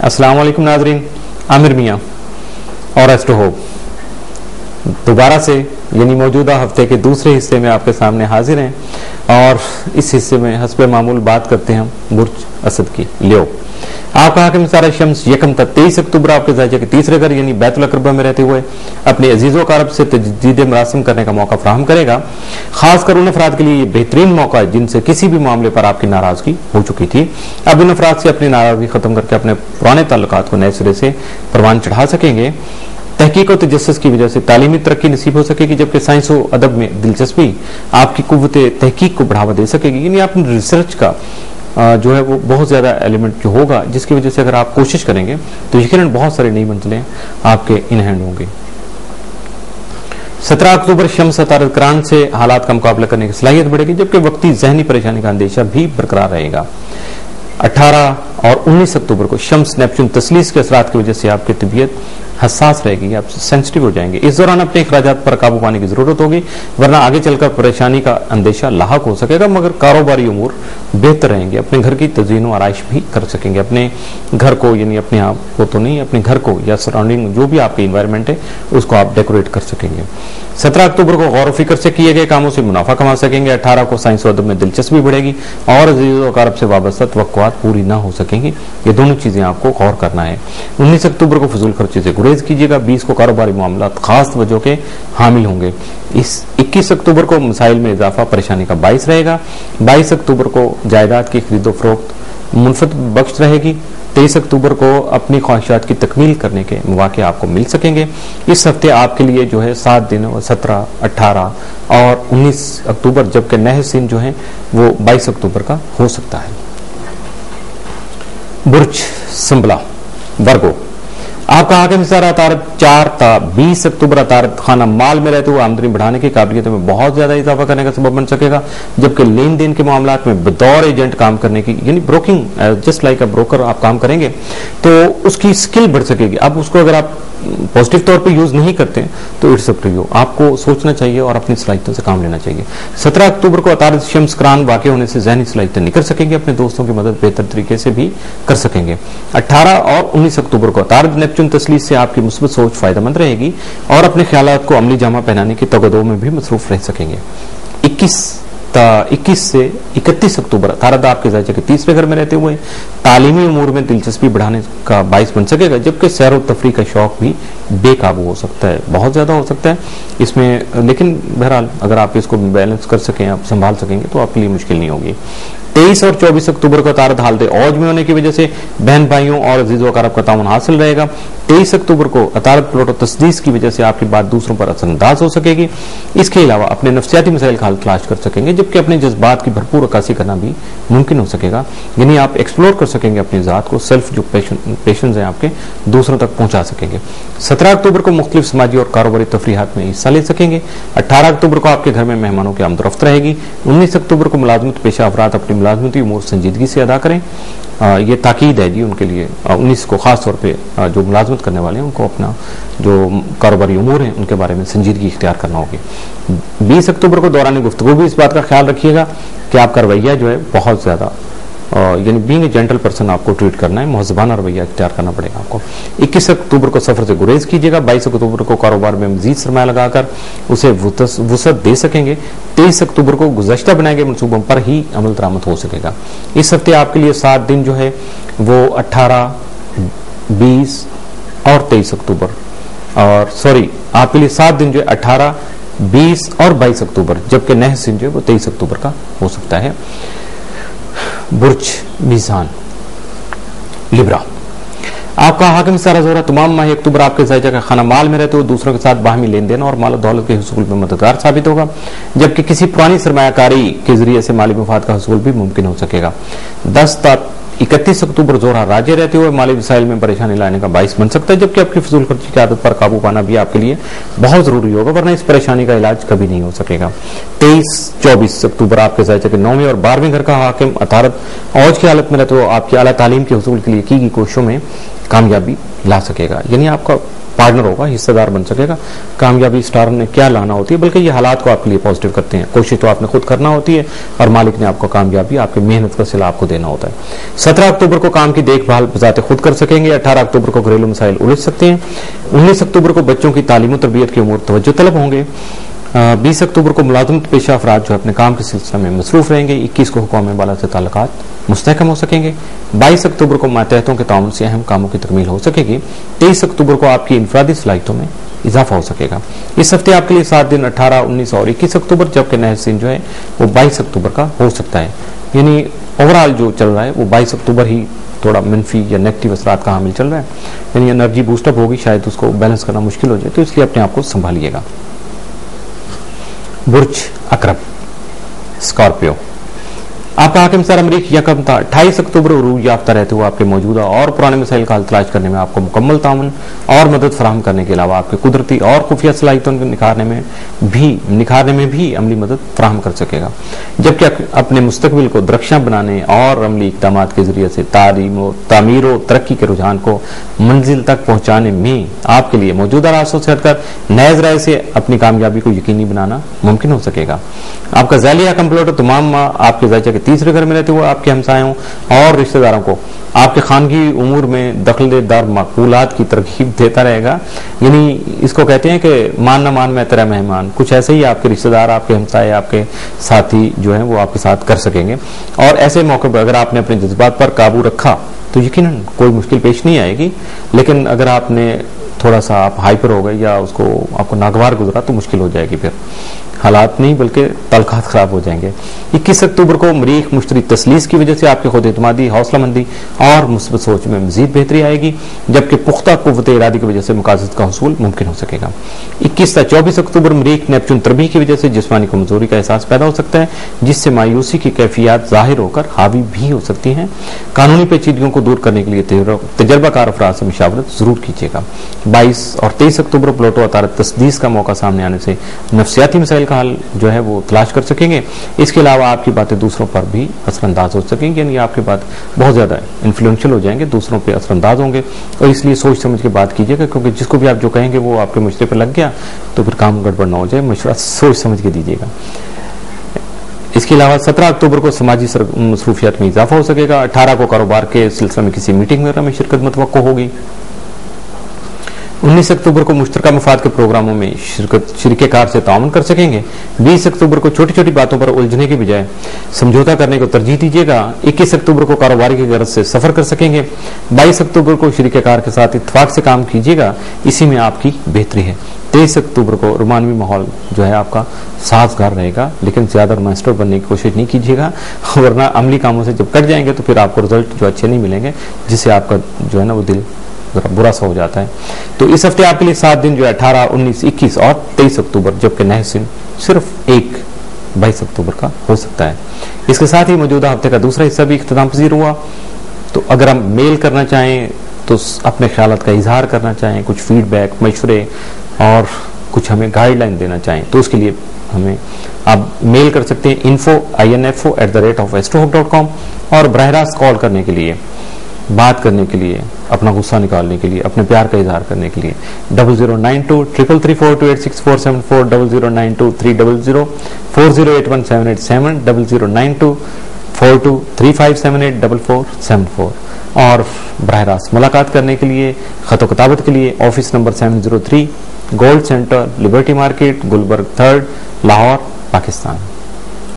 अस्सलाम वालेकुम नाज़रीन, आमिर मियाँ और एस्ट्रो होप दोबारा से यानी मौजूदा हफ्ते के दूसरे हिस्से में आपके सामने हाजिर हैं और इस हिस्से में हस्बे मामूल बात करते हैं हम बुर्ज असद की। लियो आपका हाकिम सारा शम्स यकम तक 23 अक्टूबर आपके ज़ायजा के तीसरे घर यानी बैतुल अकरबा में रहते हुए अपने अजीज़ों कारब से तजदीद मरासिम करने का मौका फराहम करेगा। खासकर उन अफराद के लिए ये बेहतरीन मौका है जिनसे किसी भी मामले पर आपकी नाराजगी हो चुकी थी। अब उन अफराद से अपनी नाराजगी खत्म करके अपने पुराने ताल्लुकात को नए सिरे से परवान चढ़ा सकेंगे। तहकीक और तजस्सुस की वजह से तालीमी तरक्की नसीब हो सकेगी, जबकि साइंस और अदब में दिलचस्पी आपकी कुव्वत तहकीक को बढ़ावा दे सकेगी। यानी आपने रिसर्च का जो है वो बहुत ज़्यादा एलिमेंट जो होगा, जिसकी वजह से अगर आप कोशिश करेंगे तो यकीनन बहुत सारी नई मंजिलें आपके इन हैंड होंगी। 17 अक्टूबर शम्स अतारत करान से हालात का मुकाबला करने की सलाहियत बढ़ेगी, जबकि वक्ती जहनी परेशानी का अंदेशा भी बरकरार रहेगा। 18 और 19 अक्टूबर को शम्स नेपच्यून तस्लीस के असरात की वजह से आपकी तबीयत हसास रहेगी, आप सेंसिटिव हो जाएंगे। इस दौरान अपने अखराजात पर काबू पाने की जरूरत होगी, वरना आगे चलकर परेशानी का अंदेशा लाहक हो सकेगा। मगर कारोबारी उमूर बेहतर रहेंगे, अपने घर की तज़ीन व आराइश भी कर सकेंगे। अपने घर को यानी अपने आप को तो नहीं, अपने घर को या सराउंडिंग जो भी आपकी इन्वायरमेंट है उसको आप डेकोरेट कर सकेंगे। 17 अक्टूबर को गौर फिक्र से किए गए कामों से मुनाफा कमा सकेंगे। 18 को साइंस और अदब में दिलचस्पी बढ़ेगी और अज़ीज़ व अक़ारब से वाबस्ता तवक्कुआत पूरी ना हो सकेंगी। ये दोनों चीजें आपको गौर करना है। 19 अक्टूबर को फजूल खर्चे से गुरेज कीजिएगा। 20 को कारोबारी मामलात खास वजहों के हामिल होंगे। इस 21 अक्टूबर को मसाइल में इजाफा परेशानी का बाइस रहेगा। 22 अक्टूबर को जायदाद की खरीदो फरोख्त मुनफत बख्श रहेगी। 23 अक्टूबर को अपनी ख्वाहिशात की तकमील करने के मौके आपको मिल सकेंगे। इस हफ्ते आपके लिए जो है 7 दिन 17, 18 और 19 अक्टूबर, जबकि नह सिन जो है वो 22 अक्टूबर का हो सकता है। बुर्ज संबला वर्गो आपका हाकिम सारा अतारत 4 ता 20 अक्टूबर अतारत खाना माल में रहते हुए आमदनी बढ़ाने की काबिलियत में बहुत ज्यादा इजाफा करने का सबब बन सकेगा, जबकि लेन देन के मामलात में बतौर एजेंट काम करने की यानी broking just like a broker आप काम करेंगे तो उसकी स्किल बढ़ सकेगी। अब उसको अगर आप पॉजिटिव तौर पे यूज नहीं करते तो इट्स अप टू यू, आपको सोचना चाहिए और अपनी सलाहियतों से काम लेना चाहिए। 17 अक्टूबर को अतारत शम्स करान वाक़ होने से ज़हनी सलाहियतें निकल सकेंगे, अपने दोस्तों की मदद बेहतर तरीके से भी कर सकेंगे। 18 और 19 अक्टूबर को अतारत नेपच्यून तस्लीस से आपकी मुस्बत सोच फायदेमंद रहेगी और अपने ख्यालात को अमली जामा पहनाने की तगदो में भी मसरूफ रह सकेंगे। 21 से 31 अक्टूबर अतारत आपके ज़ायजे के तीसरे घर में रहते हुए तालीमी उमूर में दिलचस्पी बढ़ाने का बाइस बन सकेगा, जबकि सैर और तफरी का शौक भी बेकाबू हो सकता है, बहुत ज्यादा हो सकता है इसमें। लेकिन बहरहाल अगर आप इसको बैलेंस कर सकें, आप संभाल सकेंगे तो आपके लिए मुश्किल नहीं होगी। 23 और 24 अक्टूबर को अतारत हालत औज में होने की वजह से बहन भाइयों और अजीज़ व अक़ारब का ताउन हासिल रहेगा। 23 अक्टूबर को अतारत प्लॉट और तस्दीस की वजह से आपकी बात दूसरों पर असरअंदाज हो सकेगी। इसके अलावा अपने नफ्सियाती मसाइल का हल तलाश कर सकेंगे, जबकि अपने जज्बात की भरपूर अक्कासी करना भी मुमकिन हो सकेगा। यानी आप एक्सप्लोर कर सकेंगे अपनी ज़ात को, सेल्फ जो पेशेंस है आपके दूसरों तक पहुंचा सकेंगे। 17 अक्टूबर को मुख्तलिफ समाजी और कारोबारी तफरीहात में हिस्सा ले सकेंगे। 18 अक्टूबर को आपके घर में मेहमानों की आमदरफ्त रहेगी। 19 अक्टूबर को मुलाजमत पेशा अफराद अपनी मुलाजमती उमूर संजीदगी से अदा करें, ये ताकीद है जी उनके लिए। 19 को खास तौर पे जो मुलाजमत करने वाले हैं उनको अपना जो कारोबारी उमूर हैं उनके बारे में संजीदगी इख्तियार करना होगी। 20 अक्टूबर को दौरान गुफ्तगू भी इस बात का ख्याल रखिएगा कि आपका रवैया जो है बहुत ज्यादा यानी बीइंग ए जेंटल पर्सन आपको ट्रीट करना है, मुहज़्ज़बाना रवैया इख्तियार करना पड़ेगा आपको। 21 अक्टूबर को सफर से गुरेज कीजिएगा। 22 अक्टूबर को कारोबार में मजीद सरमाया लगाकर उसे वुसअत दे सकेंगे। 23 अक्टूबर को गुज़श्ता बनाए गए मनसूबों पर ही अमल दरामद हो सकेगा। इस हफ्ते आपके लिए 7 दिन जो है वो 18, 20 और 23 अक्टूबर और सॉरी आपके लिए 7 दिन जो है 18, 20 और 22 अक्टूबर, जबकि नह सिन जो है वो 23 अक्टूबर का हो सकता है। बुर्ज मीज़ान लिब्रा आपका हाकिम सारा ज़ोहरा तमाम माह अक्टूबर आपके ज़ायजा का खाना माल में रहते हुए दूसरों के साथ बाहमी लेन देन और माल दौलत के हुसूल में मददगार साबित होगा, जबकि किसी पुरानी सरमायाकारी के जरिए से माली मफाद का हुसूल भी मुमकिन हो सकेगा। 10 ता 31 अक्टूबर जोहरा राज्य रहते हुए माली वसाइल में परेशानी लाने का बाइस बन सकता है, जबकि आपकी फजूल खर्ची की आदत पर काबू पाना भी आपके लिए बहुत जरूरी होगा, वरना इस परेशानी का इलाज कभी नहीं हो सकेगा। 23-24 अक्टूबर आपके ज़ायजे के 9वें और 12वें घर का हाकिम अतारत औज की हालत में रहते हुए आपकी आला तालीम के हुसूल के लिए की गई कोशिशों में कामयाबी ला सकेगा, यानी आपका पार्टनर होगा, हिस्सेदार बन सकेगा। कामयाबी स्टार ने क्या लाना होती है, बल्कि ये हालात को आपके लिए पॉजिटिव करते हैं। कोशिश तो आपने खुद करना होती है और मालिक ने आपको कामयाबी आपकी मेहनत का सिला आपको देना होता है। 17 अक्टूबर को काम की देखभाल बजाते खुद कर सकेंगे। 18 अक्टूबर को घरेलू मसाइल उलझ सकते हैं। 19 अक्टूबर को बच्चों की तालीम और तरबियत की उमूर तवज्जो तलब होंगे। 20 अक्टूबर को मुलाजमत पेशा अफराद जो अपने काम के सिलसिले में मसरूफ रहेंगे। 21 को हुक्म बाला से ताल्लुकात मुस्तहकम हो सकेंगे। 22 अक्टूबर को मातहतों के ताउन से अहम कामों की तकमील हो सकेगी। 23 अक्टूबर को आपकी इनफरादी सलाहियतों में इजाफा हो सकेगा। इस हफ्ते आपके लिए 7 दिन 18, 19 और 21 अक्टूबर, जबकि नया सीन जो है वो 22 अक्टूबर का हो सकता है। यानी ओवरऑल जो चल रहा है वो 22 अक्टूबर ही थोड़ा मनफी या नेगेटिव असरात का हामिल चल रहा है, यानी एनर्जी बूस्टअप होगी, शायद उसको बैलेंस करना मुश्किल हो जाए, तो इसलिए अपने आप को संभालिएगा। बुर्ज अकरब, स्कॉर्पियो, आपका हाकिम सर अमरीक यकम था। 28 अक्टूबर उरूज याफ्ता रहते हुए आपके मौजूदा और पुराने मसाइल का हल तलाश करने में आपको मुकम्मल ताउन और मदद फराहम करने के अलावा आपके कुदरती और खुफिया सलाहियतों को निखारने में भी अमली मदद फराहम कर सकेगा, जबकि अपने मुस्तकबिल को दरख्शां बनाने और अमली इक़दाम के जरिए से तामीर और तरक्की के रुझान को मंजिल तक पहुंचाने में आपके लिए मौजूदा रास्तों से हटकर नए ज़राए से अपनी कामयाबी को यकीनी बनाना मुमकिन हो सकेगा। आपका ज़ालिया कंप्यूटर तमाम आपके ज़ायचे के तीसरे घर में रहते हुए आपके हमसायों और रिश्तेदारों को आपके खानगी उमूर में दखल-ए-दार माकूलात की तरकीब देता रहेगा। यानी इसको कहते हैं कि मान न मान मैं तेरा मेहमान, कुछ ऐसे ही आपके रिश्तेदार, आपके हमसाये, आपके साथी जो है वो आपके साथ कर सकेंगे। और ऐसे मौके पर अगर आपने अपने जज्बात पर काबू रखा तो यकीनन कोई मुश्किल पेश नहीं आएगी, लेकिन अगर आपने थोड़ा सा आप हाइपर हो गए या उसको आपको नागवार गुजरा तो मुश्किल हो जाएगी, फिर हालात नहीं बल्कि तलखात खराब हो जाएंगे। 21 अक्टूबर को मरीख मुश्तरी तसलीस की वजह से आपके खुद एतमादी, हौसलामंदी और मुस्बत सोच में मजीद बेहतरी आएगी, जबकि पुख्ता कुव्वत इरादी की वजह से मकासद का हसूल मुमकिन हो सकेगा। 21 से 24 अक्टूबर मरीख नेपचून तरबी की वजह से जिस्मानी कमजोरी का एहसास पैदा हो सकता है, जिससे मायूसी की कैफियत जाहिर होकर हावी भी हो सकती हैं। कानूनी पेचीदगियों को दूर करने के लिए तजर्बाकार अफराद से मुशावरत जरूर कीजिएगा। 22 और 23 अक्टूबर प्लूटो अतारत तस्दीस का मौका सामने आने से नफ्सियाती मसाइल का हल जो है वो तलाश कर सकेंगे। इसके अलावा आपकी बातें दूसरों पर भी असरअंदाज हो सकेंगी, यानी आपकी बात बहुत ज्यादा इन्फ्लुएंशियल हो जाएंगे, दूसरों पे असरअंदाज होंगे, और इसलिए सोच समझ के बात कीजिएगा, क्योंकि जिसको भी आप जो कहेंगे वो आपके मशवरे पर लग गया तो फिर काम गड़बड़ ना हो जाए। मशवरा सोच समझ के दीजिएगा। इसके अलावा 17 अक्टूबर को समाजी मसरूफियत में इजाफा हो सकेगा। 18 को कारोबार के सिलसिले में किसी मीटिंग वगैरह में शिरकत मुतवक्को होगी। 19 अक्टूबर को मुश्तरका मफाद के प्रोग्रामों में शरीके-कार से ताउन कर सकेंगे। 20 अक्टूबर को छोटी छोटी बातों पर उलझने के बजाय समझौता करने को तरजीह दीजिएगा। 21 अक्टूबर को कारोबारी की गरज से सफर कर सकेंगे। 22 अक्टूबर को शरीके-कार के साथ इत्तेफाक से काम कीजिएगा, इसी में आपकी बेहतरी है। 23 अक्टूबर को रोमानवी माहौल जो है आपका साजगार रहेगा, लेकिन ज्यादा रोमांस्टर बनने की कोशिश नहीं कीजिएगा, वरना अमली कामों से जब कट जाएंगे तो फिर आपको रिजल्ट जो अच्छे नहीं मिलेंगे, जिससे आपका जो है ना वो दिल बुरा सा हो जाता है। तो इस हफ्ते आपके लिए 7 दिन जो है 18, 19, 21 और 23 अक्टूबर, जबकि नए सिन सिर्फ एक 22 अक्टूबर का हो सकता है। इसके साथ ही मौजूदा हफ्ते का दूसरा हिस्सा भी इख्तिताम पजीर हुआ। तो अगर हम मेल करना चाहें तो अपने ख्यालात का इजहार करना चाहें, कुछ फीडबैक, मशवरे और कुछ हमें गाइडलाइन देना चाहें, तो उसके लिए हमें आप मेल कर सकते हैं info@astro.com, और बराह रास्त कॉल करने के लिए, बात करने के लिए, अपना गुस्सा निकालने के लिए, अपने प्यार का इजहार करने के लिए 00923334286474 0092300300 40817870 00924235784474 और बराह रास्त मुलाकात करने के लिए, खत किताबत के लिए office number 703 Gold Centre, Liberty Market, Gulberg 3rd, Lahore, Pakistan.